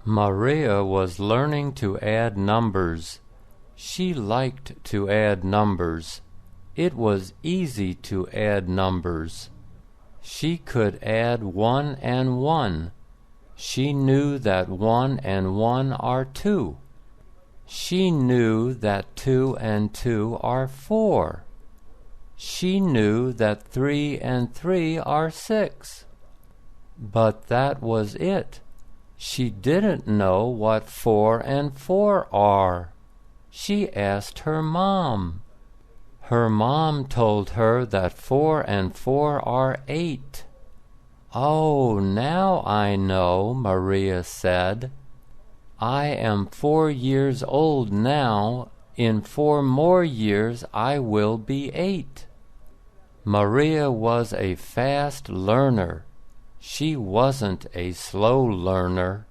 Maria was learning to add numbers. She liked to add numbers. It was easy to add numbers. She could add 1 and 1. She knew that 1 and 1 are 2. She knew that 2 and 2 are 4. She knew that 3 and 3 are 6. But that was it. She didn't know what 4 and 4 are. She asked her mom. Her mom told her that 4 and 4 are 8. "Oh, now I know," Maria said. "I am 4 years old now. In 4 more years I will be 8. Maria was a fast learner. She wasn't a slow learner.